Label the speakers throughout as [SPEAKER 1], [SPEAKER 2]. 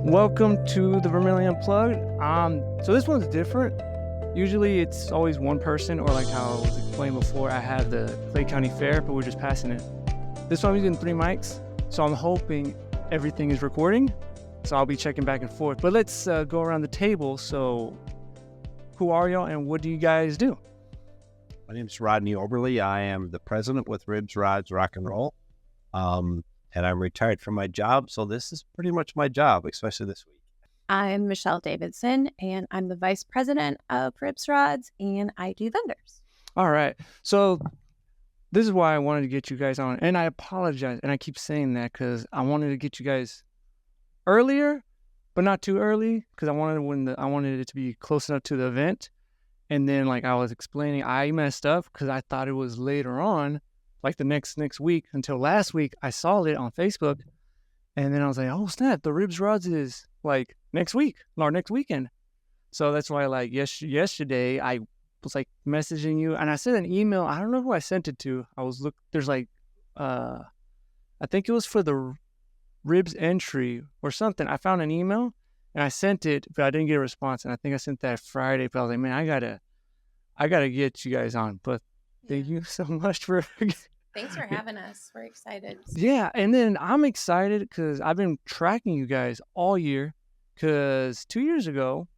[SPEAKER 1] Welcome to the Vermilion Unplugged. So this one's different. Usually it's always one person, or like how I was explained before, I have the Clay County Fair, but we're just passing it. This one I'm using 3 mics, so I'm hoping everything is recording. So I'll be checking back and forth. But let's go around the table. So who are y'all and what do you guys do?
[SPEAKER 2] My name is Rodney Oberly. I am the president with Ribs, Rods, Rock and Roll. And I'm retired from my job, so this is pretty much my job, especially this week.
[SPEAKER 3] I'm Michele Davidson, and I'm the vice president of Ribs Rods, and I do vendors.
[SPEAKER 1] All right. So this is why I wanted to get you guys on. And I apologize, and I keep saying that because I wanted to get you guys earlier, but not too early, because I wanted it to be close enough to the event. And then, like I was explaining, I messed up because I thought it was later on, like the next week, until last week I saw it on Facebook. And then I was like, oh snap, the Ribs Rods is like next week or next weekend. So that's why like yesterday I was like messaging you and I sent an email. I don't know who I sent it to. There's like, I think it was for the Ribs entry or something. I found an email and I sent it, but I didn't get a response. And I think I sent that Friday, but I was like, man, I gotta get you guys on. But thank you so much for
[SPEAKER 3] Thanks for having us. We're excited.
[SPEAKER 1] Yeah, and then I'm excited because I've been tracking you guys all year. Because 2 years ago,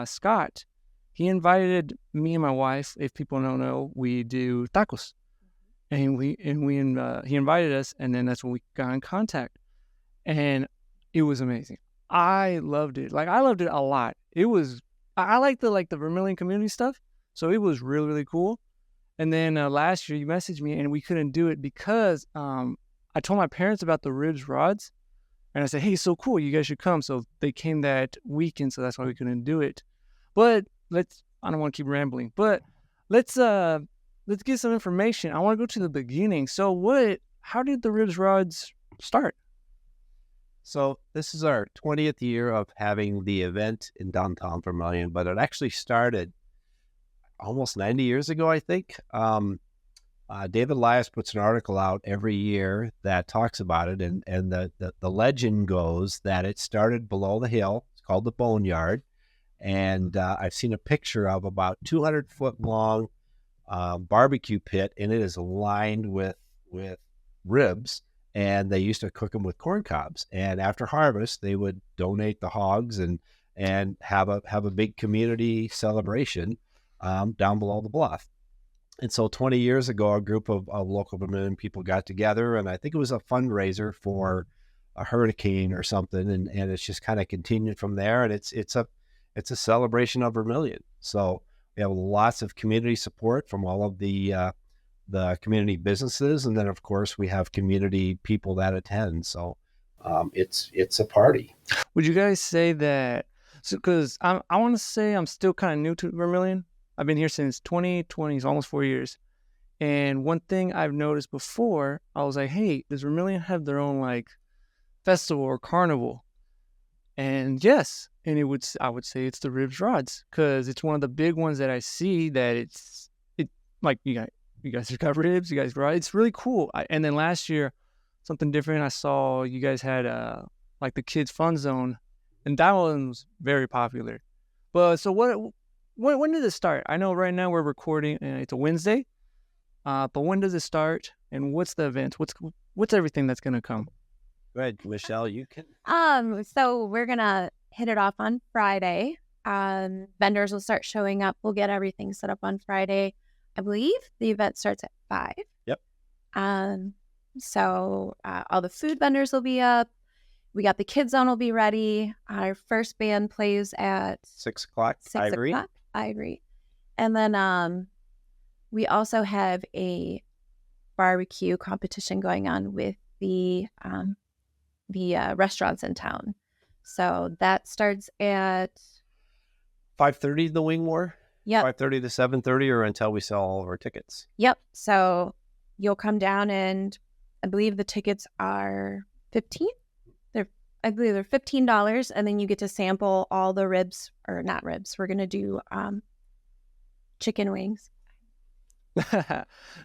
[SPEAKER 1] Scott, he invited me and my wife. If people don't know, we do tacos, and he invited us, and then that's when we got in contact, and it was amazing. I loved it. Like I loved it a lot. It was I like the Vermilion community stuff, so it was really really cool. And then last year you messaged me and we couldn't do it because I told my parents about the Ribs Rods and I said, hey, so cool, you guys should come. So they came that weekend, so that's why we couldn't do it. But I don't want to keep rambling, but let's get some information. I want to go to the beginning. So how did the Ribs Rods start?
[SPEAKER 2] So this is our 20th year of having the event in downtown Vermilion, but it actually started almost 90 years ago, I think. David Elias puts an article out every year that talks about it, and the legend goes that it started below the hill. It's called the Boneyard, and I've seen a picture of about 200-foot long barbecue pit, and it is lined with ribs, and they used to cook them with corn cobs. And after harvest, they would donate the hogs and have a big community celebration down below the bluff. And so 20 years ago, a group of local Vermilion people got together, and I think it was a fundraiser for a hurricane or something, and it's just kind of continued from there. And it's a celebration of Vermilion. So we have lots of community support from all of the community businesses, and then of course we have community people that attend. So it's a party.
[SPEAKER 1] Would you guys say that? So, because I want to say I'm still kind of new to Vermilion. I've been here since 2020, it's almost 4 years. And one thing I've noticed before, I was like, hey, does Vermilion have their own like festival or carnival? And yes, and I would say it's the Ribs Rods, because it's one of the big ones that I see that it like you guys just got ribs, you guys rods. It's really cool. And then last year, something different, I saw you guys had like the kids fun zone, and that one was very popular. But so when did it start? I know right now we're recording, and it's a Wednesday. But when does it start? And what's the event? What's everything that's gonna come?
[SPEAKER 2] Go ahead, Michele. You can.
[SPEAKER 3] So we're gonna hit it off on Friday. Vendors will start showing up. We'll get everything set up on Friday. I believe the event starts at 5.
[SPEAKER 2] Yep.
[SPEAKER 3] So all the food vendors will be up. We got the kids zone will be ready. Our first band plays at
[SPEAKER 2] 6 o'clock.
[SPEAKER 3] 6 o'clock. Ivory. And then we also have a barbecue competition going on with the restaurants in town. So that starts at
[SPEAKER 2] 5:30, the Wing War?
[SPEAKER 3] Yep.
[SPEAKER 2] 5:30 to 7:30, or until we sell all of our tickets?
[SPEAKER 3] Yep. So you'll come down, and I believe the tickets are $15. I believe they're $15, and then you get to sample all the ribs, or not ribs. We're gonna do chicken wings.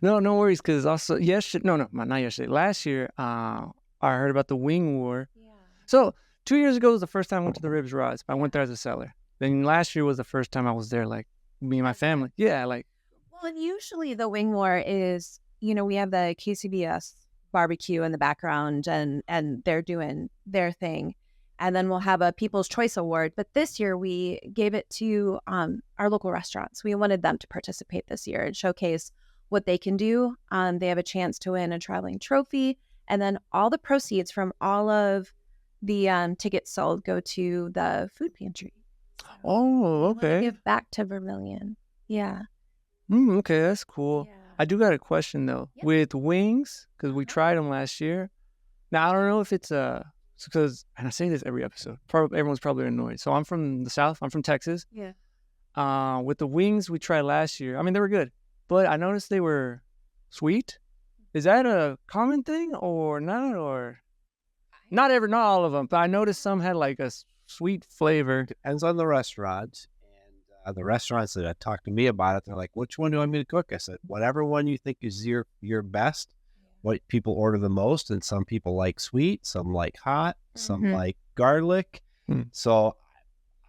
[SPEAKER 1] No worries, because also not yesterday. Last year, I heard about the Wing War.
[SPEAKER 3] Yeah.
[SPEAKER 1] So 2 years ago was the first time I went to the Ribs Rods. I went there as a seller. Then last year was the first time I was there, like me and my family. Yeah, like.
[SPEAKER 3] Well, and usually the wing war is, we have the KCBS barbecue in the background, and they're doing their thing. And then we'll have a People's Choice Award. But this year we gave it to our local restaurants. We wanted them to participate this year and showcase what they can do. They have a chance to win a traveling trophy. And then all the proceeds from all of the tickets sold go to the food pantry. So
[SPEAKER 1] Oh, okay.
[SPEAKER 3] give back to Vermilion. Yeah.
[SPEAKER 1] Okay, that's cool.
[SPEAKER 3] Yeah.
[SPEAKER 1] I do got a question though.
[SPEAKER 3] Yep.
[SPEAKER 1] With wings, because we tried them last year. Now I don't know if it's because, and I say this every episode. Everyone's probably annoyed. So I'm from the South. I'm from Texas.
[SPEAKER 3] Yeah.
[SPEAKER 1] With the wings we tried last year, I mean they were good, but I noticed they were sweet. Is that a common thing or not? Or not all of them, but I noticed some had like a sweet flavor.
[SPEAKER 2] Depends on the restaurant. And the restaurants that have talked to me about it, they're like, which one do you want me to cook? I said, whatever one you think is your best, what people order the most. And some people like sweet, some like hot, some like garlic. So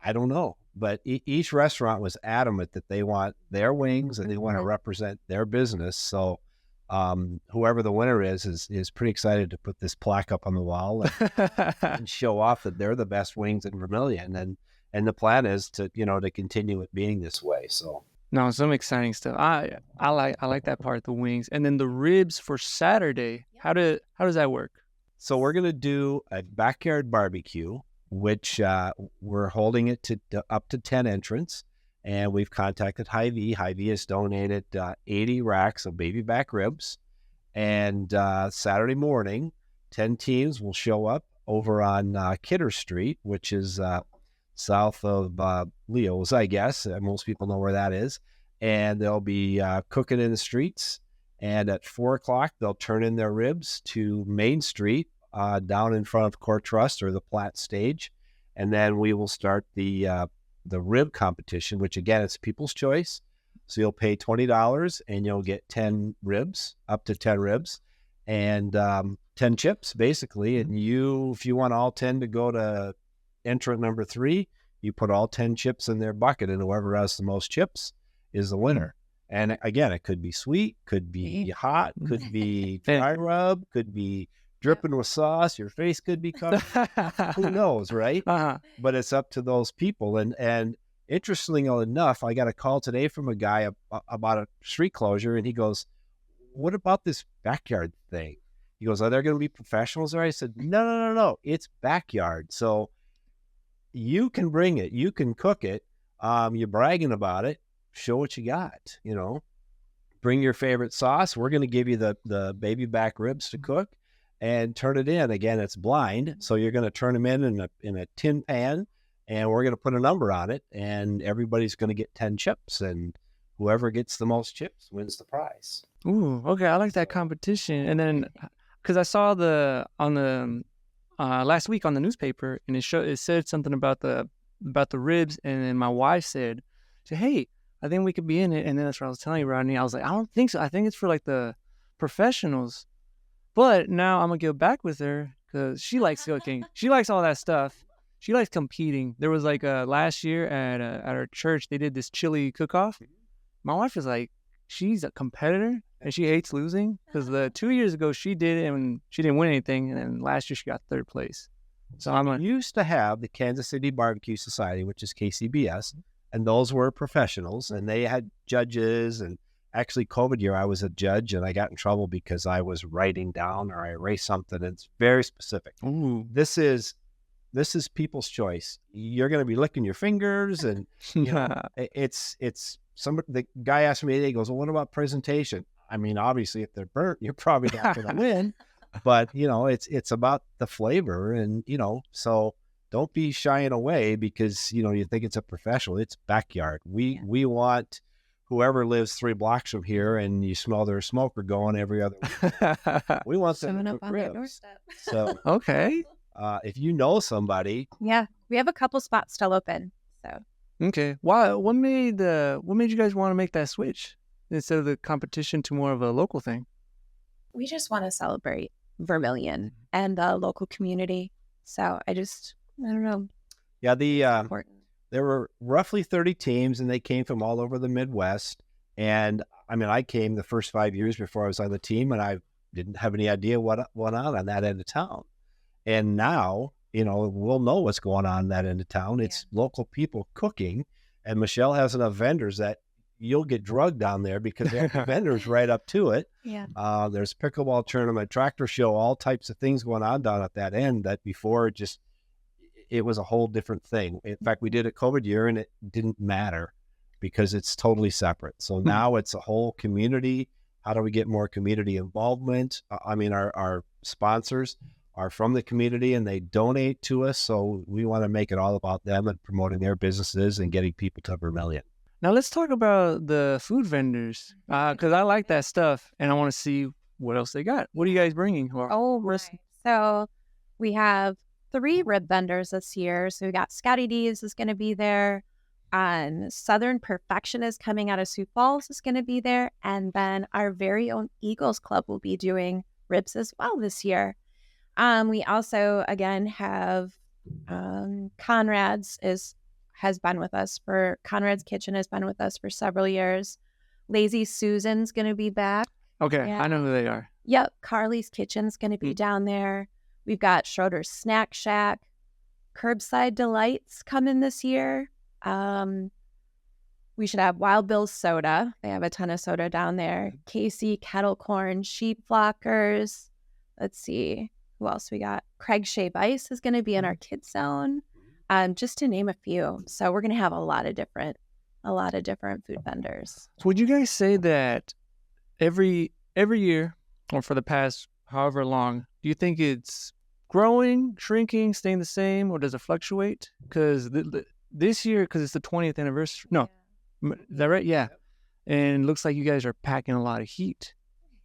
[SPEAKER 2] I don't know. But each restaurant was adamant that they want their wings and they want to represent their business. So whoever the winner is pretty excited to put this plaque up on the wall and show off that they're the best wings in Vermilion. And the plan is to continue it being this way. So
[SPEAKER 1] no, some exciting stuff. I like that part, the wings, and then the ribs for Saturday. How does that work?
[SPEAKER 2] So we're gonna do a backyard barbecue, which we're holding it to up to 10 entrants, and we've contacted Hy-Vee. Hy-Vee has donated 80 racks of baby back ribs, and Saturday morning, 10 teams will show up over on Kidder Street, which is south of Leo's, I guess. Most people know where that is. And they'll be cooking in the streets. And at 4 o'clock, they'll turn in their ribs to Main Street down in front of Court Trust or the Platte Stage. And then we will start the rib competition, which again, it's People's Choice. So you'll pay $20 and you'll get 10 ribs, up to 10 ribs, and 10 chips, basically. And if you want all 10 to go to entrant number 3, you put all 10 chips in their bucket, and whoever has the most chips is the winner. And again, it could be sweet, could be hot, could be dry rub, could be dripping with sauce. Your face could be covered. Who knows, right? But it's up to those people. And interestingly enough, I got a call today from a guy about a street closure, and he goes, "What about this backyard thing?" He goes, "Are there going to be professionals there?" I said, No. It's backyard. So you can bring it. You can cook it. You're bragging about it. Show what you got, Bring your favorite sauce. We're going to give you the baby back ribs to cook and turn it in. Again, it's blind. So you're going to turn them in a tin pan, and we're going to put a number on it, and everybody's going to get 10 chips, and whoever gets the most chips wins the prize.
[SPEAKER 1] Ooh, okay. I like that competition. And then, because I saw on the last week on the newspaper, and it said something about the ribs, and then my wife said, "Hey, I think we could be in it." And then that's what I was telling you, Rodney. I was like, "I don't think so. I think it's for like the professionals." But now I'm gonna get back with her because she likes cooking. She likes all that stuff. She likes competing. There was like last year at our church, they did this chili cook-off. My wife is like, she's a competitor and she hates losing, because the 2 years ago she did it and she didn't win anything, and then last year she got 3rd place. So I'm like,
[SPEAKER 2] used to have the Kansas City Barbecue Society, which is KCBS, and those were professionals, and they had judges. And actually, COVID year, I was a judge, and I got in trouble because I was writing down or I erased something. It's very specific.
[SPEAKER 1] ooh,
[SPEAKER 2] This is People's Choice. You're going to be licking your fingers, and it's somebody. The guy asked me today, he goes, "Well, what about presentation?" I mean, obviously, if they're burnt, you're probably not going to win. But it's about the flavor, and so don't be shying away because you think it's a professional. It's backyard. We want whoever lives 3 blocks from here, and you smell their smoker going every other week. We want them to
[SPEAKER 3] up
[SPEAKER 2] cook
[SPEAKER 3] on their
[SPEAKER 2] ribs.
[SPEAKER 3] doorstep.
[SPEAKER 2] So
[SPEAKER 1] okay.
[SPEAKER 2] if you know somebody,
[SPEAKER 3] Yeah, we have a couple spots still open. So
[SPEAKER 1] Okay. Why? What made you guys want to make that switch instead of the competition to more of a local thing?
[SPEAKER 3] we just want to celebrate Vermilion and the local community. So I don't know.
[SPEAKER 2] Yeah,
[SPEAKER 3] Important.
[SPEAKER 2] there were roughly 30 teams, and they came from all over the Midwest. And I mean, I came the first 5 years before I was on the team, and I didn't have any idea what went on that end of town. And now, we'll know what's going on in that end of town. It's local people cooking, and Michele has enough vendors that you'll get drugged down there because they have vendors right up to it.
[SPEAKER 3] Yeah.
[SPEAKER 2] There's pickleball tournament, tractor show, all types of things going on down at that end that before it was a whole different thing. In fact, we did a COVID year and it didn't matter because it's totally separate. So now it's a whole community. How do we get more community involvement? I mean, our sponsors are from the community and they donate to us. So we want to make it all about them and promoting their businesses and getting people to Vermilion.
[SPEAKER 1] Now let's talk about the food vendors because I like that stuff and I want to see what else they got. What are you guys bringing?
[SPEAKER 3] So we have 3 rib vendors this year. So we got Scotty D's is going to be there. Southern Perfection is coming out of Sioux Falls is going to be there. And then our very own Eagles Club will be doing ribs as well this year. We also, again, have Conrad's Conrad's Kitchen has been with us for several years. Lazy Susan's going to be back.
[SPEAKER 1] Okay, yeah. I know who they are.
[SPEAKER 3] Yep, Carly's Kitchen's going to be down there. We've got Schroeder's Snack Shack. Curbside Delights coming this year. We should have Wild Bill's Soda. They have a ton of soda down there. Casey Kettle Corn, Sheep Flockers. Let's see. Who else we got? Craig Shave Ice is going to be in our kids zone. Just to name a few. So we're going to have a lot of different food vendors.
[SPEAKER 1] So would you guys say that every year or for the past however long, do you think it's growing, shrinking, staying the same, or does it fluctuate? Because this year, because it's the 20th anniversary. No, is that right? Yeah. And it looks like you guys are packing a lot of heat.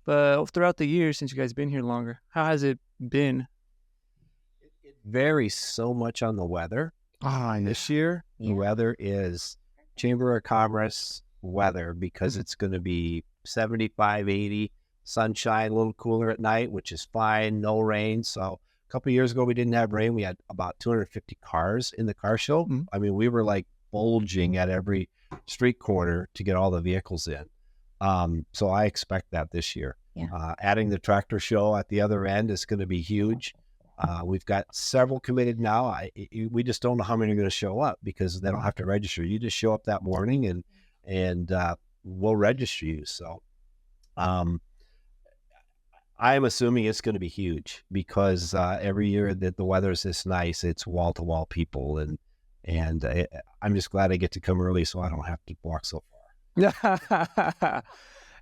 [SPEAKER 1] But throughout the years, since you guys been here longer, how has it been?
[SPEAKER 2] It varies so much on the weather. This year, the weather is Chamber of Commerce weather because it's going to be 75, 80, sunshine, a little cooler at night, which is fine, no rain. So a couple of years ago, we didn't have rain. We had about 250 cars in the car show. Mm-hmm. I mean, we were like bulging at every street corner to get all the vehicles in. So I expect that this year. Yeah. Adding the tractor show at the other end is going to be huge. We've got several committed now. We just don't know how many are going to show up because they don't have to register. You just show up that morning and we'll register you. So I'm assuming it's going to be huge because every year that the weather is this nice, it's wall-to-wall people. And I'm just glad I get to come early so I don't have to walk so far.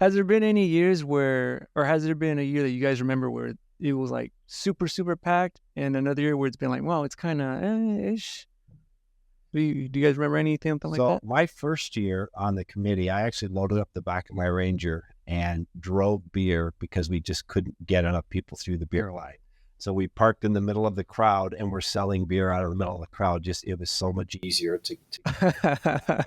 [SPEAKER 1] Has there been any years has there been a year that you guys remember where it was like super, super packed and another year where it's been like, well, it's kind of ish? Do you guys remember anything like that?
[SPEAKER 2] So my first year on the committee, I actually loaded up the back of my Ranger and drove beer because we just couldn't get enough people through the beer line. So we parked in the middle of the crowd and we're selling beer out of the middle of the crowd. It was so much easier to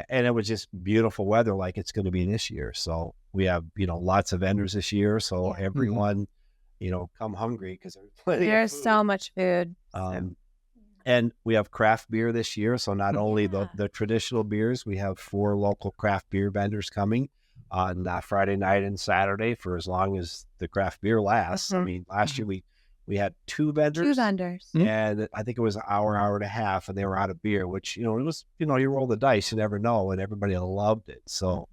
[SPEAKER 2] and it was just beautiful weather like it's going to be this year. So we have, lots of vendors this year. So everyone, come hungry because
[SPEAKER 3] there's so much food.
[SPEAKER 2] And we have craft beer this year. So not only the traditional beers, we have 4 local craft beer vendors coming on Friday night and Saturday for as long as the craft beer lasts. I mean, last year we had 2 vendors. And I think it was an hour and a half, and they were out of beer, which, it was, you roll the dice, you never know, and everybody loved it. So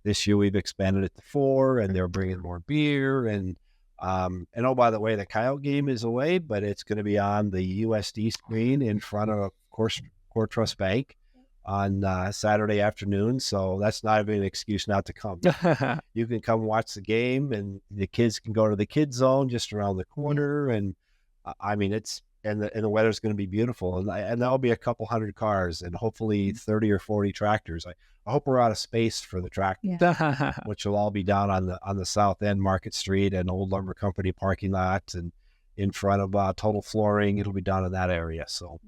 [SPEAKER 2] this year we've expanded it to 4, and they're bringing more beer. And oh, by the way, the Coyote game is away, but it's going to be on the USD screen in front of Core Trust Bank on Saturday afternoon. So that's not even an excuse not to come. You can come watch the game, and the kids can go to the kids zone just around the corner. And I mean, the weather's going to be beautiful, and there'll be a couple hundred cars and hopefully 30 or 40 tractors. I hope we're out of space for the tractors, which will all be down on the south end, Market Street, and Old Lumber Company parking lot, and in front of Total Flooring. It'll be down in that area. So,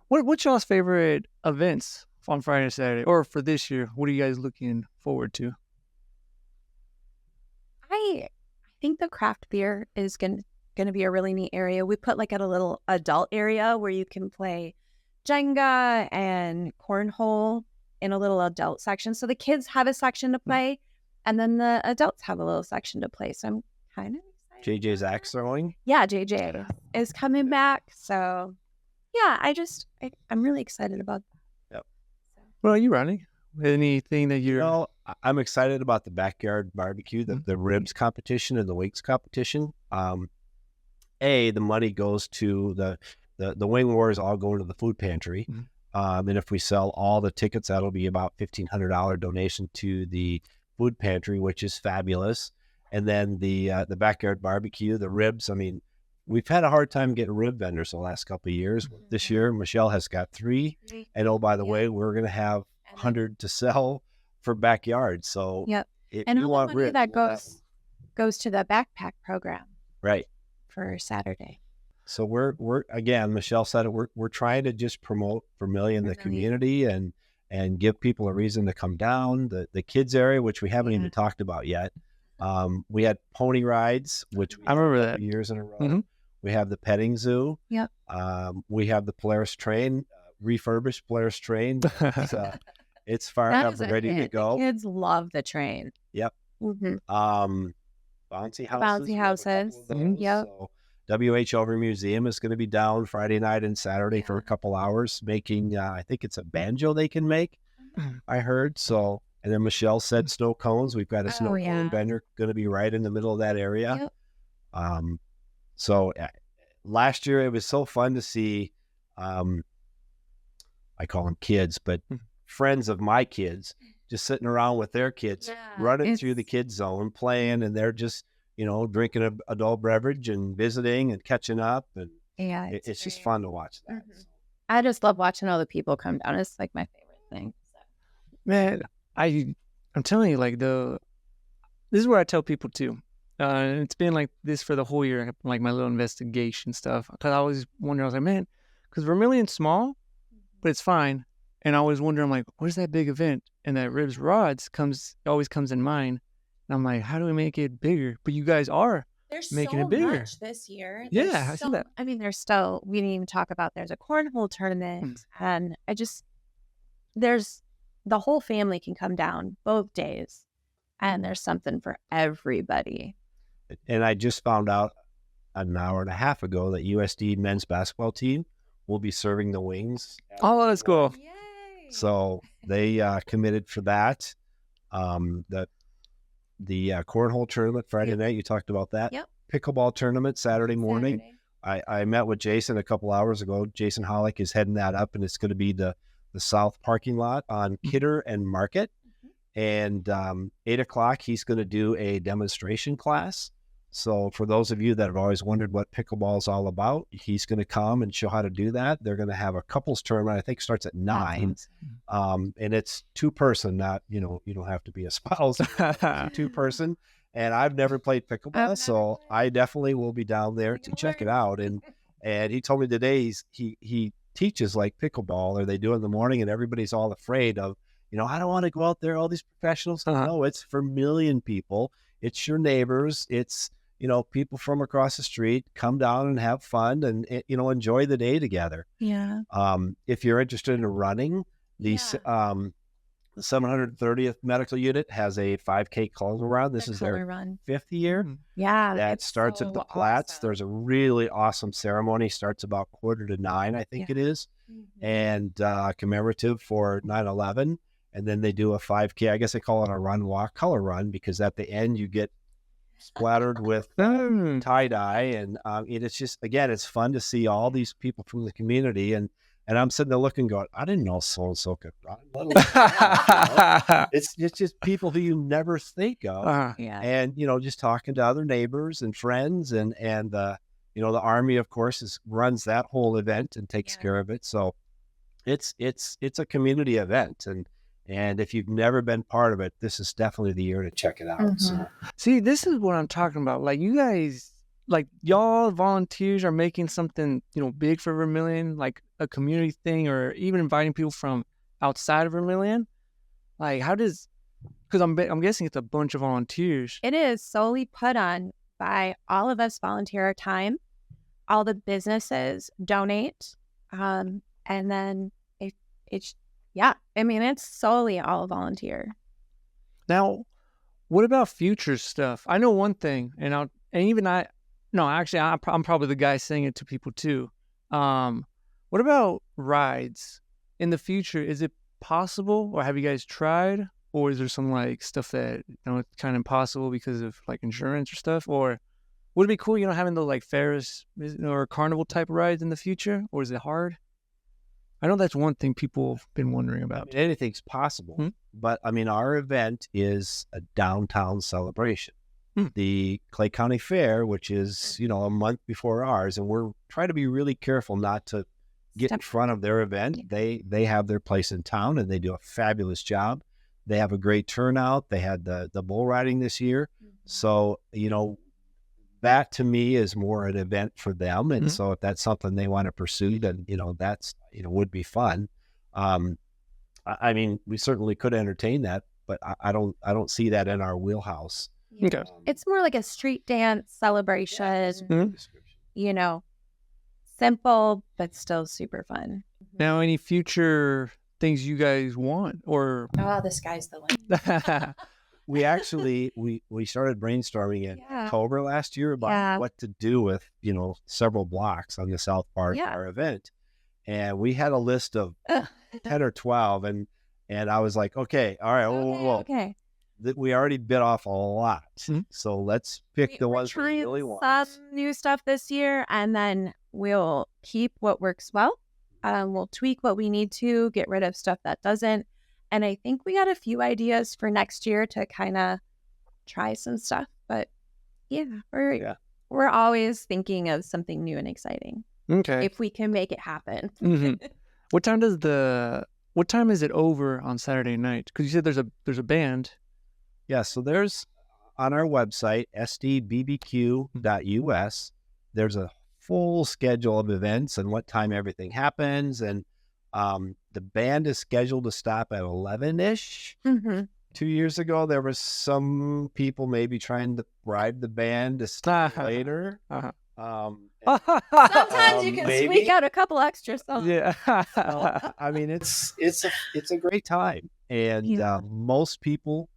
[SPEAKER 1] what's y'all's favorite events on Friday and Saturday, or for this year? What are you guys looking forward to?
[SPEAKER 3] I think the craft beer is going to going to be a really neat area. We put like a little adult area where you can play Jenga and cornhole in a little adult section. So the kids have a section to play, and then the adults have a little section to play. So I'm kind of excited.
[SPEAKER 2] JJ's axe throwing?
[SPEAKER 3] Yeah, JJ is coming back. So yeah, I'm really excited about that.
[SPEAKER 2] Yep.
[SPEAKER 1] Well, you Rodney? Anything that you're...
[SPEAKER 2] No, I'm excited about the backyard barbecue, the ribs competition and the wings competition. The money goes to the wing wars all go to the food pantry. And if we sell all the tickets, that'll be about $1,500 donation to the food pantry, which is fabulous. And then the backyard barbecue, the ribs. I mean, we've had a hard time getting rib vendors the last couple of years. This year, Michele has got 3. And oh, by the way, we're going to have 100 to sell for backyard. So if
[SPEAKER 3] and
[SPEAKER 2] you
[SPEAKER 3] all
[SPEAKER 2] want
[SPEAKER 3] the money
[SPEAKER 2] ribs,
[SPEAKER 3] that goes to the backpack program,
[SPEAKER 2] right,
[SPEAKER 3] for Saturday.
[SPEAKER 2] So we're again, Michele said it, we're trying to just promote Vermilion, the community, and give people a reason to come down. The kids area, which we haven't even talked about yet. We had pony rides, which we
[SPEAKER 1] I remember that
[SPEAKER 2] years in a row. We have the petting zoo.
[SPEAKER 3] Yep.
[SPEAKER 2] We have the Polaris train, refurbished Polaris train. It's fired up and ready to go.
[SPEAKER 3] The kids love the train.
[SPEAKER 2] Yep. Bouncy houses.
[SPEAKER 3] Bouncy houses. Yep.
[SPEAKER 2] So WH Over Museum is going to be down Friday night and Saturday for a couple hours making, I think it's a banjo they can make, I heard. So, and then Michele said snow cones. We've got a snow cone vendor going to be right in the middle of that area. Yep. So last year it was so fun to see, I call them kids, but friends of my kids just sitting around with their kids, running through the kids zone, playing, and they're just, drinking an adult beverage and visiting and catching up. And it's just fun to watch that. So.
[SPEAKER 3] I just love watching all the people come down. It's like my favorite thing. So.
[SPEAKER 1] Man, I'm telling you, like this is what I tell people too. It's been like this for the whole year, like my little investigation stuff. Because I always wonder, I was like, man, because Vermilion's small, but it's fine. And I always wonder, I'm like, what is that big event? And that Ribs Rods always comes in mind. And I'm like, how do we make it bigger? But you guys are making it bigger.
[SPEAKER 3] Much this year.
[SPEAKER 1] Yeah, I see that.
[SPEAKER 3] I mean, we didn't even talk about, there's a cornhole tournament. And the whole family can come down both days. And there's something for everybody.
[SPEAKER 2] And I just found out an hour and a half ago that USD men's basketball team will be serving the wings.
[SPEAKER 1] Oh, that's cool.
[SPEAKER 3] Yay.
[SPEAKER 2] So they committed for that. The cornhole tournament Friday night, you talked about that. Yep. Pickleball tournament Saturday morning. I met with Jason a couple hours ago. Jason Hollick is heading that up, and it's going to be the south parking lot on Kidder and Market. And 8 o'clock, he's going to do a demonstration class. So for those of you that have always wondered what pickleball is all about, he's going to come and show how to do that. They're going to have a couples tournament. I think starts at 9. And it's 2-person, not, you don't have to be a spouse. 2-person. And I've never played pickleball, so I definitely will be down there to check it out. And he told me today he teaches like pickleball, or they do in the morning, and everybody's all afraid of, I don't want to go out there, all these professionals. No, it's Vermilion people. It's your neighbors. It's, people from across the street. Come down and have fun and, enjoy the day together.
[SPEAKER 3] Yeah.
[SPEAKER 2] If you're interested in running, the 730th Medical Unit has a 5K color run. This is their 5th year.
[SPEAKER 3] Yeah.
[SPEAKER 2] That starts at the Platts. There's a really awesome ceremony. Starts about 8:45, I think it is. And commemorative for 9/11. And then they do a 5K. I guess they call it a run, walk, color run, because at the end you get splattered with tie-dye. And it's just, again, it's fun to see all these people from the community. And I'm sitting there looking, going, I didn't know so-and-so could run. It's just people who you never think of. And, just talking to other neighbors and friends. And the Army, of course, runs that whole event and takes care of it. So it's a community event. And if you've never been part of it, this is definitely the year to check it out. So.
[SPEAKER 1] See, this is what I'm talking about. Like, you guys, like, y'all volunteers are making something, big for Vermilion, like a community thing, or even inviting people from outside of Vermilion. Like, because I'm guessing it's a bunch of volunteers.
[SPEAKER 3] It is solely put on by all of us volunteer our time. All the businesses donate. And then it's, yeah, I mean, it's solely all volunteer.
[SPEAKER 1] Now, what about future stuff? I know one thing, and even I, no, actually, I'm probably the guy saying it to people too. What about rides in the future? Is it possible, or have you guys tried, or is there some like stuff that it's kind of impossible because of like insurance or stuff, or would it be cool, having the like Ferris or carnival type rides in the future, or is it hard? I know that's one thing people have been wondering about.
[SPEAKER 2] Anything's possible, but I mean, our event is a downtown celebration. The Clay County Fair, which is, a month before ours, and we're trying to be really careful not to get in front of their event. Yeah. They have their place in town, and they do a fabulous job. They have a great turnout. They had the bull riding this year. So, that to me is more an event for them. And so if that's something they want to pursue, then, that's, would be fun. I mean, we certainly could entertain that, but I don't see that in our wheelhouse.
[SPEAKER 1] Okay.
[SPEAKER 3] It's more like a street dance celebration, simple, but still super fun.
[SPEAKER 1] Now, any future things you guys want, or?
[SPEAKER 3] Oh, the sky's the limit.
[SPEAKER 2] We actually, we started brainstorming in October last year about what to do with, several blocks on the south part of our event. And we had a list of 10 or 12. And I was like, okay, all right, okay. We already bit off a lot. So let's pick the ones we really want.
[SPEAKER 3] Some new stuff this year, and then we'll keep what works well. We'll tweak what we need to, get rid of stuff that doesn't. And I think we got a few ideas for next year to kind of try some stuff. But we're always thinking of something new and exciting.
[SPEAKER 1] Okay.
[SPEAKER 3] If we can make it happen.
[SPEAKER 1] What time is it over on Saturday night? Because you said there's a band.
[SPEAKER 2] Yeah, so there's on our website, sdbbq.us, there's a full schedule of events and what time everything happens. And the band is scheduled to stop at 11-ish. 2 years ago, there was some people maybe trying to bribe the band to stop later.
[SPEAKER 3] Sometimes you can squeak out a couple extra songs.
[SPEAKER 1] Yeah.
[SPEAKER 2] I mean, it's a great time. And most people,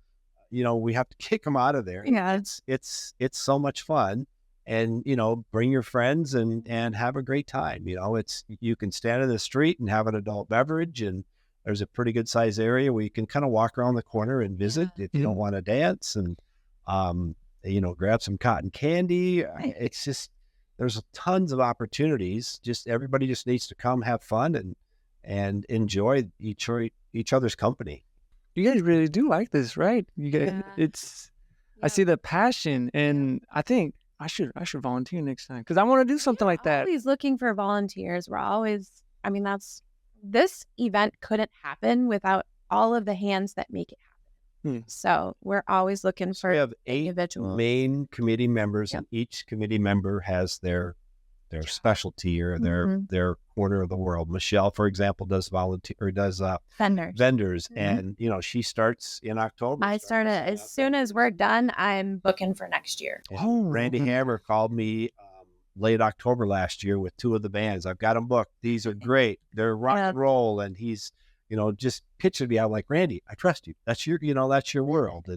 [SPEAKER 2] we have to kick them out of there.
[SPEAKER 3] Yeah.
[SPEAKER 2] It's so much fun. And, bring your friends and have a great time. You can stand in the street and have an adult beverage, and there's a pretty good size area where you can kind of walk around the corner and visit if you don't want to dance, and, grab some cotton candy. Right. It's just, there's tons of opportunities. Everybody just needs to come have fun and enjoy each other's company.
[SPEAKER 1] You guys really do like this, right? You guys, I see the passion, and I think I should volunteer next time because I want to do something like that.
[SPEAKER 3] Always looking for volunteers. This event couldn't happen without all of the hands that make it happen. So we're always looking for
[SPEAKER 2] we have 8
[SPEAKER 3] individuals.
[SPEAKER 2] Main committee members, and each committee member has their specialty or their corner of the world. Michele, for example, does vendors, and she starts in October.
[SPEAKER 3] I start as soon as we're done. I'm booking for next year.
[SPEAKER 2] Randy Hammer called me late October last year with 2 of the bands. I've got them booked. These are great. They're rock and roll, and he's just pitching me. I'm like, Randy, I trust you. That's your world.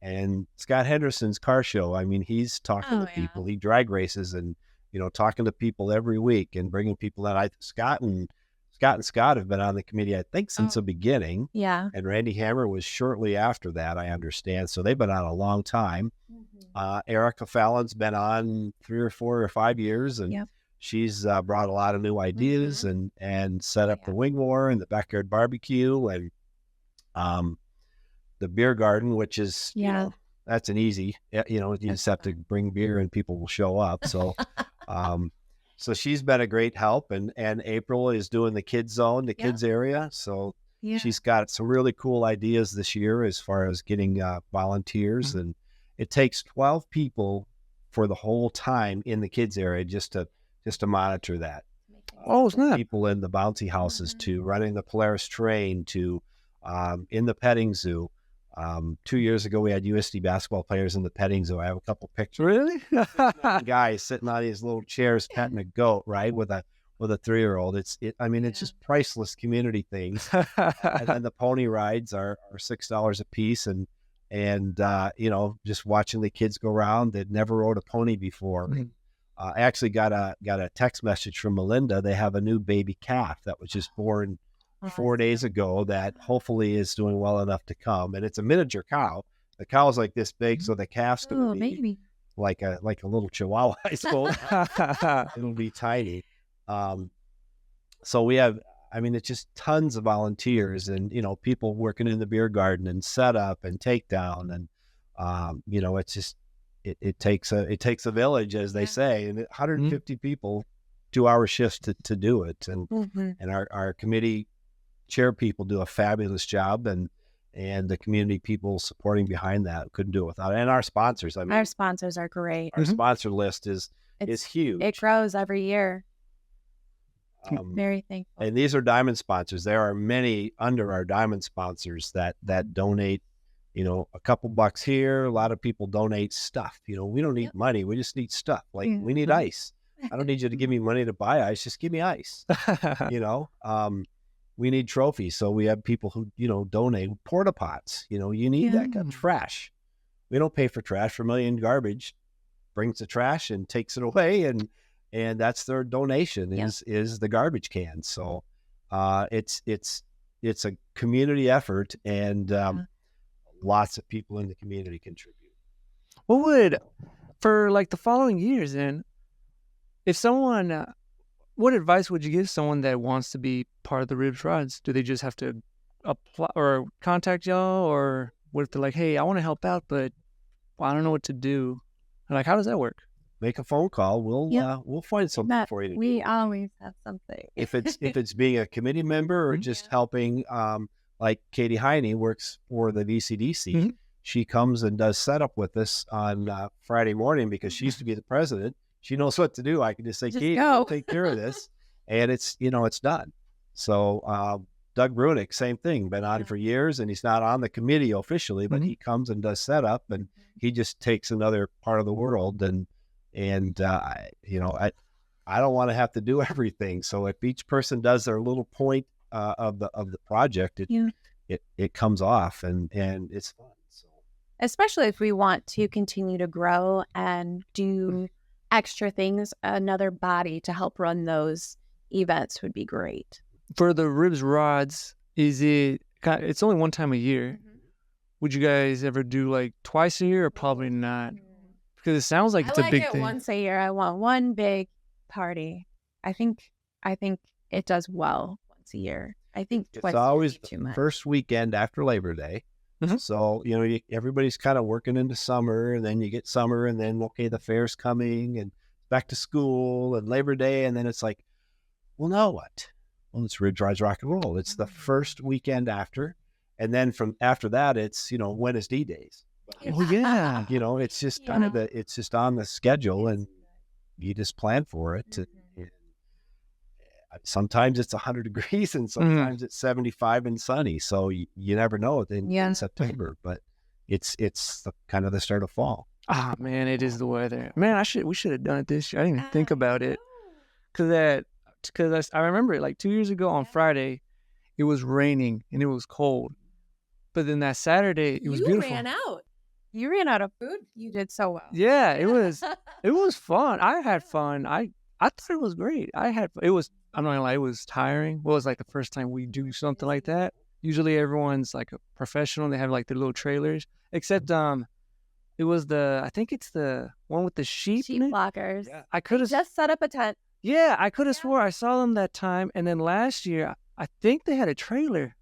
[SPEAKER 2] And Scott Henderson's car show. I mean, he's talking to people. He drag races and talking to people every week and bringing people in. Scott and Scott have been on the committee, I think, since the beginning.
[SPEAKER 3] Yeah.
[SPEAKER 2] And Randy Hammer was shortly after that, I understand. So they've been on a long time. Erica Fallon's been on 3 or 4 or 5 years, and she's brought a lot of new ideas and set up the Wing War and the Backyard Barbecue and the Beer Garden, which is, that's an easy, you just have to bring beer and people will show up. So so she's been a great help, and April is doing the kids zone, the kids area. So she's got some really cool ideas this year as far as getting volunteers, and it takes 12 people for the whole time in the kids area just to monitor that.
[SPEAKER 1] It's not
[SPEAKER 2] people in the bouncy houses to running the Polaris train to in the petting zoo. 2 years ago, we had USD basketball players in the petting zoo. I have a couple pictures.
[SPEAKER 1] Really?
[SPEAKER 2] Guys sitting on these little chairs petting a goat, right, with a 3-year-old. It's just priceless community things. And then the pony rides are $6 a piece, and just watching the kids go around that never rode a pony before.
[SPEAKER 1] Mhm.
[SPEAKER 2] I actually got a text message from Melinda. They have a new baby calf that was just born 4 days ago that hopefully is doing well enough to come. And it's a miniature cow. The cow's like this big, so the calf's
[SPEAKER 3] Oh,
[SPEAKER 2] going to be
[SPEAKER 3] maybe.
[SPEAKER 2] like a little chihuahua, I suppose. It'll be tiny. So we have, it's just tons of volunteers and, people working in the beer garden and setup and takedown. And, it's just, it takes a village, as they say, and 150 people, 2-hour shifts to do it. And, and our committee chair people do a fabulous job, and the community people supporting behind that couldn't do it without it. And our sponsors,
[SPEAKER 3] Our sponsors are great.
[SPEAKER 2] our sponsor list is huge.
[SPEAKER 3] It grows every year. Very thankful.
[SPEAKER 2] And these are diamond sponsors. There are many under our diamond sponsors that donate, a couple bucks here. A lot of people donate stuff. We don't need money. We just need stuff. Like we need ice. I don't need you to give me money to buy ice. Just give me ice. We need trophies. So we have people who, donate porta pots. You need that kind of trash. We don't pay for trash. Vermilion Garbage brings the trash and takes it away, and that's their donation is the garbage can. So it's a community effort, and lots of people in the community contribute.
[SPEAKER 1] What would, for like the following years, then, if someone, what advice would you give someone that wants to be part of the Ribs Rods? Do they just have to apply or contact y'all, or what if they're like, hey, I want to help out, but I don't know what to do? Like, how does that work?
[SPEAKER 2] Make a phone call. We'll find something for you to do.
[SPEAKER 3] We always have something.
[SPEAKER 2] If it's being a committee member or just helping, like Katie Heine works for the VCDC. She comes and does setup with us on Friday morning because she used to be the president. She knows what to do. I can just say, Katie, go take care of this, and it's done. So Doug Brunick, same thing, been on for years, and he's not on the committee officially, but he comes and does setup, and he just takes another part of the world, and I don't want to have to do everything. So if each person does their little point of the project, it comes off, and it's fun. So
[SPEAKER 3] especially if we want to continue to grow and do extra things, another body to help run those events would be great.
[SPEAKER 1] For the Ribs Rods, it's only one time a year. Would you guys ever do like twice a year, or probably not? Because it sounds like it's a big thing.
[SPEAKER 3] Once a year. I want one big party. I think it does well once a year. I think twice
[SPEAKER 2] it's always
[SPEAKER 3] too
[SPEAKER 2] the
[SPEAKER 3] much.
[SPEAKER 2] first weekend after Labor Day. So everybody's kind of working into summer, and then you get summer, and then the fair's coming, and back to school, and Labor Day, and then it's like, well, now what? Well, it's Ribs Rods Rock and Roll. It's the first weekend after, and then from after that, it's when is D-Days.
[SPEAKER 1] Oh yeah.
[SPEAKER 2] It's just kind of it's just on the schedule, and you just plan for it. And sometimes it's 100 degrees, and sometimes it's 75 and sunny. So you never know in September, but it's kind of the start of fall.
[SPEAKER 1] Ah, man, it is the weather. Man, we should have done it this year. I didn't even think about it. Because I remember it like 2 years ago on Friday, it was raining and it was cold. But then that Saturday, it was beautiful.
[SPEAKER 3] You ran out of food. You did so well.
[SPEAKER 1] Yeah, it was fun. I had fun. I thought it was great. I'm not gonna lie, it was tiring. Well, it was like the first time we do something like that. Usually everyone's like a professional. They have like their little trailers. Except it was I think it's the one with the sheep
[SPEAKER 3] blockers.
[SPEAKER 1] Yeah. I could have
[SPEAKER 3] just set up a tent.
[SPEAKER 1] Yeah, I could have swore I saw them that time. And then last year, I think they had a trailer.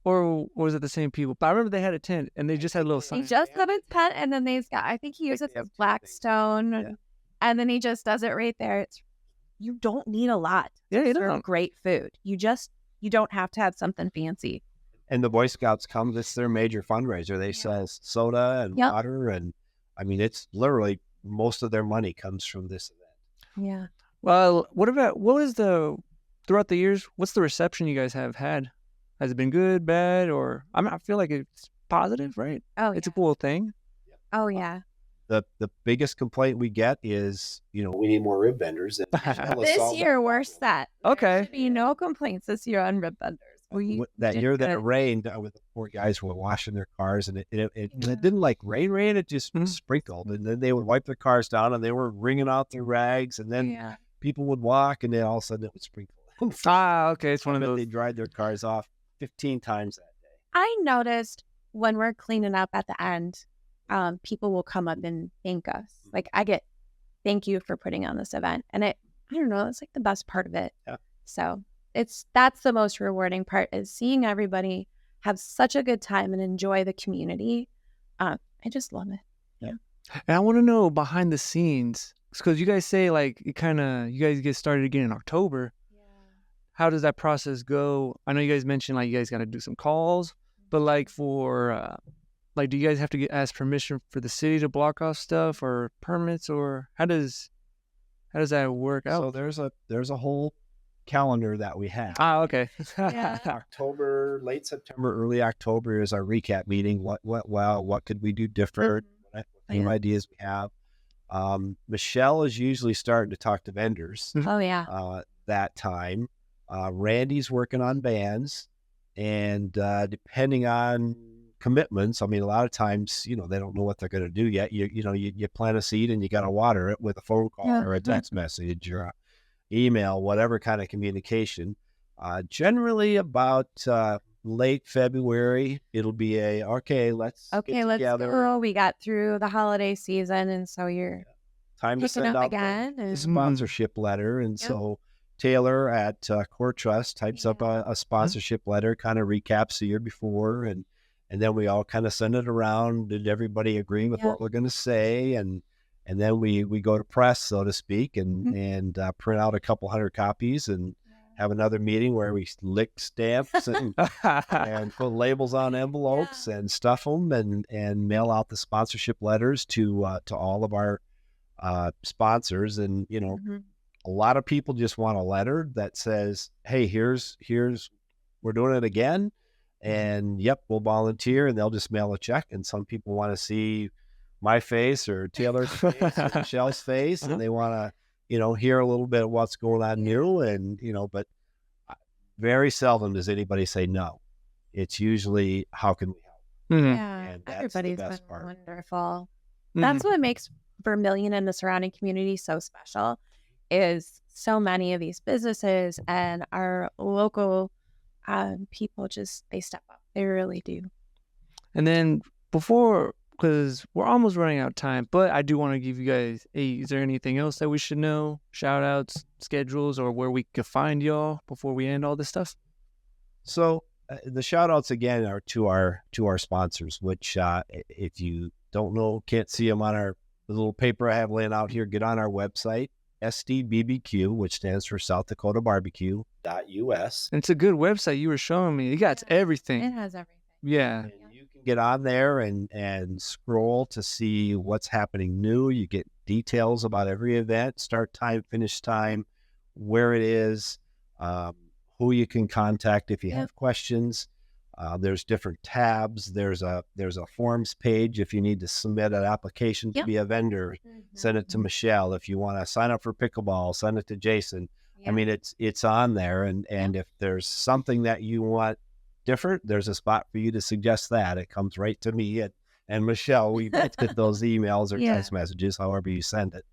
[SPEAKER 1] Or was it the same people? But I remember they had a tent, and they just had a little sign.
[SPEAKER 3] He just set his tent, and then I think he uses a Blackstone, and then he just does it right there. You don't need a lot.
[SPEAKER 1] Yeah, you
[SPEAKER 3] serve
[SPEAKER 1] don't.
[SPEAKER 3] Great food. You don't have to have something fancy.
[SPEAKER 2] And the Boy Scouts come. This is their major fundraiser. They sell soda and water, and it's literally most of their money comes from this event.
[SPEAKER 3] Yeah.
[SPEAKER 1] Well, throughout the years, what's the reception you guys have had? Has it been good, bad, or I feel like it's positive, right?
[SPEAKER 3] Oh,
[SPEAKER 1] It's a
[SPEAKER 3] yeah.
[SPEAKER 1] cool thing.
[SPEAKER 3] Oh, yeah.
[SPEAKER 2] The biggest complaint we get is, we need more rib vendors. And Michele has
[SPEAKER 3] This
[SPEAKER 2] solved that
[SPEAKER 3] year, we're
[SPEAKER 2] problem.
[SPEAKER 3] set.
[SPEAKER 1] Okay.
[SPEAKER 3] There should be no complaints this year on rib vendors.
[SPEAKER 2] That
[SPEAKER 3] did
[SPEAKER 2] year that it
[SPEAKER 3] good.
[SPEAKER 2] rained, with the poor guys who were washing their cars, and it
[SPEAKER 3] Yeah.
[SPEAKER 2] didn't like rain. It just
[SPEAKER 1] Mhm.
[SPEAKER 2] sprinkled, and then they would wipe their cars down, and they were wringing out their rags, and then
[SPEAKER 3] Yeah.
[SPEAKER 2] people would walk, and then all of a sudden it would sprinkle.
[SPEAKER 1] Okay. It's one of those.
[SPEAKER 2] They dried their cars off 15 times that day.
[SPEAKER 3] I noticed when we're cleaning up at the end, people will come up and thank us. Like, I get thank you for putting on this event. And I don't know, it's like the best part of it.
[SPEAKER 2] Yeah.
[SPEAKER 3] So that's the most rewarding part, is seeing everybody have such a good time and enjoy the community. I just love it.
[SPEAKER 1] And I want to know behind the scenes, because you guys say like you guys get started again in October. How does that process go? I know you guys mentioned like you guys got to do some calls, but like for like, do you guys have to ask permission for the city to block off stuff or permits, or how does that work out?
[SPEAKER 2] So there's a whole calendar that we have.
[SPEAKER 1] Okay.
[SPEAKER 3] Yeah.
[SPEAKER 2] October, late September, early October is our recap meeting. What went well? What could we do different? What new ideas we have? Michele is usually starting to talk to vendors
[SPEAKER 3] Oh, yeah.
[SPEAKER 2] that time. Randy's working on bands, and depending on commitments, I mean, a lot of times, they don't know what they're going to do yet. You plant a seed and you got to water it with a phone call or a text message or a email, whatever kind of communication. Generally about late February, it'll be let's get together.
[SPEAKER 3] go. We got through the holiday season, and so you're
[SPEAKER 2] Time to
[SPEAKER 3] picking
[SPEAKER 2] send
[SPEAKER 3] up
[SPEAKER 2] out
[SPEAKER 3] again.
[SPEAKER 2] the
[SPEAKER 3] And
[SPEAKER 2] sponsorship letter. And so Taylor at Core Trust types up a sponsorship letter, kind of recaps the year before, and then we all kind of send it around. Did everybody agree with what we're going to say? And then we go to press, so to speak, and print out a couple hundred copies and have another meeting where we lick stamps and put labels on envelopes and stuff them and mail out the sponsorship letters to all of our sponsors. And a lot of people just want a letter that says, hey, here's we're doing it again, and we'll volunteer, and they'll just mail a check. And some people want to see my face or Taylor's face or Michele's face, and they want to hear a little bit of what's going on new. And but very seldom does anybody say no. It's usually, how can we help?
[SPEAKER 3] Yeah,
[SPEAKER 2] And that's
[SPEAKER 3] everybody's
[SPEAKER 2] the best
[SPEAKER 3] been
[SPEAKER 2] part.
[SPEAKER 3] wonderful. That's what makes Vermilion and the surrounding community so special, is so many of these businesses and our local people they step up. They really do.
[SPEAKER 1] And then because we're almost running out of time, but I do want to give you guys, is there anything else that we should know? Shout outs, schedules, or where we could find y'all before we end all this stuff?
[SPEAKER 2] So the shout outs again are to our sponsors, which if you don't know, can't see them on the little paper I have laying out here, get on our website, SDBBQ, which stands for South Dakota Barbecue.us.
[SPEAKER 1] And it's a good website you were showing me. It got everything.
[SPEAKER 3] It has everything.
[SPEAKER 1] Yeah.
[SPEAKER 2] And you can get on there and scroll to see what's happening new. You get details about every event, start time, finish time, where it is, who you can contact if you have questions. There's different tabs. There's a forms page if you need to submit an application to be a vendor. Send it to Michele. If you want to sign up for pickleball, send it to Jason. I mean, it's on there, and if there's something that you want different, there's a spot for you to suggest that. It comes right to me and Michele. We both get those emails or text messages, however you send it.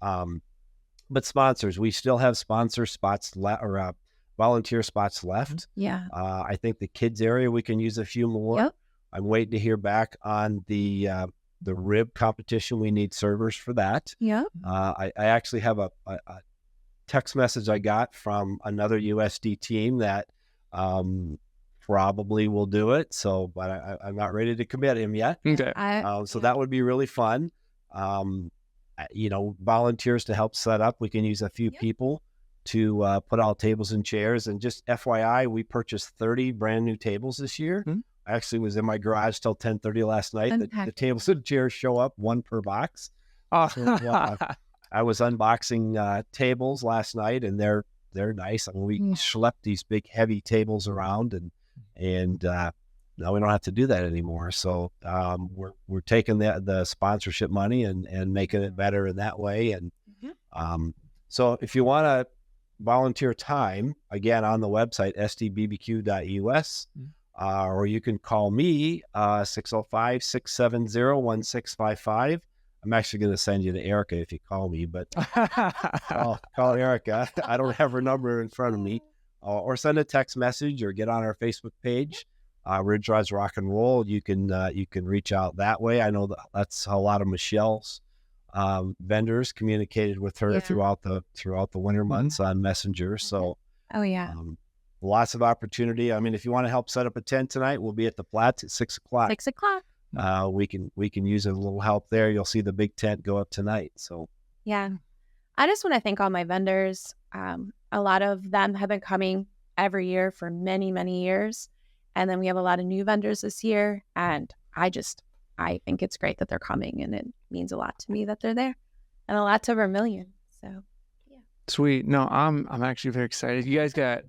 [SPEAKER 2] But sponsors, we still have sponsor spots or volunteer spots left.
[SPEAKER 3] Yeah.
[SPEAKER 2] I think the kids area, we can use a few more. I'm waiting to hear back on the rib competition. We need servers for that. I actually have a text message I got from another USD team that probably will do it. So, but I'm not ready to commit him yet.
[SPEAKER 1] Okay.
[SPEAKER 2] So that would be really fun. Volunteers to help set up. We can use a few people to put all tables and chairs. And just FYI, we purchased 30 brand new tables this year. I actually was in my garage till 10:30 last night. The tables and chairs show up, one per box. So, I was unboxing tables last night, and they're nice. I mean, we schlepped these big, heavy tables around, and now we don't have to do that anymore. So we're taking the sponsorship money and making it better in that way. And so if you want to volunteer time, again, on the website, sdbbq.us, or you can call me, 605-670-1655. I'm actually going to send you to Erica if you call me, but call Erica. I don't have her number in front of me. Or send a text message or get on our Facebook page, Ridge Rods Rock and Roll. You can reach out that way. I know that's a lot of Michelle's vendors communicated with her throughout the winter months on Messenger. So lots of opportunity. I mean, if you want to help set up a tent tonight, we'll be at the Flats at 6 o'clock.
[SPEAKER 3] 6 o'clock.
[SPEAKER 2] We can use a little help there. You'll see the big tent go up tonight. So
[SPEAKER 3] yeah, I just want to thank all my vendors. A lot of them have been coming every year for many, many years. And then we have a lot of new vendors this year. And I think it's great that they're coming, and it means a lot to me that they're there, and a lot to Vermilion. So, yeah.
[SPEAKER 1] Sweet. No, I'm actually very excited. You guys there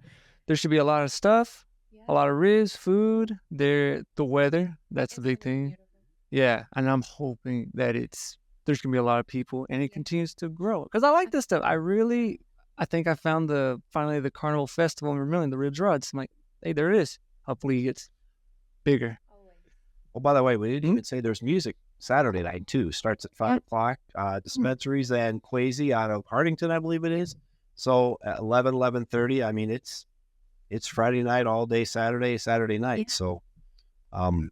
[SPEAKER 1] should be a lot of stuff, a lot of ribs, food. The weather, that's the big thing. Beautiful. Yeah. And I'm hoping that there's going to be a lot of people, and it continues to grow. Because I like this stuff. I think I found finally the Carnival Festival in Vermilion, the Ridge Rods. I'm like, hey, there it is. Hopefully it gets bigger.
[SPEAKER 2] Well, by the way, we didn't even say there's music Saturday night too. Starts at 5 o'clock. Dispensaries and Quasi out of Hardington, I believe it is. So at 11:30. I mean, it's Friday night all day, Saturday night. Yeah. So, come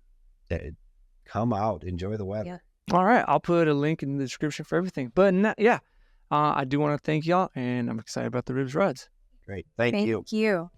[SPEAKER 2] out, enjoy the weather.
[SPEAKER 3] Yeah.
[SPEAKER 1] All right, I'll put a link in the description for everything. But I do want to thank y'all, and I'm excited about the Ribs Rods.
[SPEAKER 2] Great, thank you.
[SPEAKER 3] Thank you.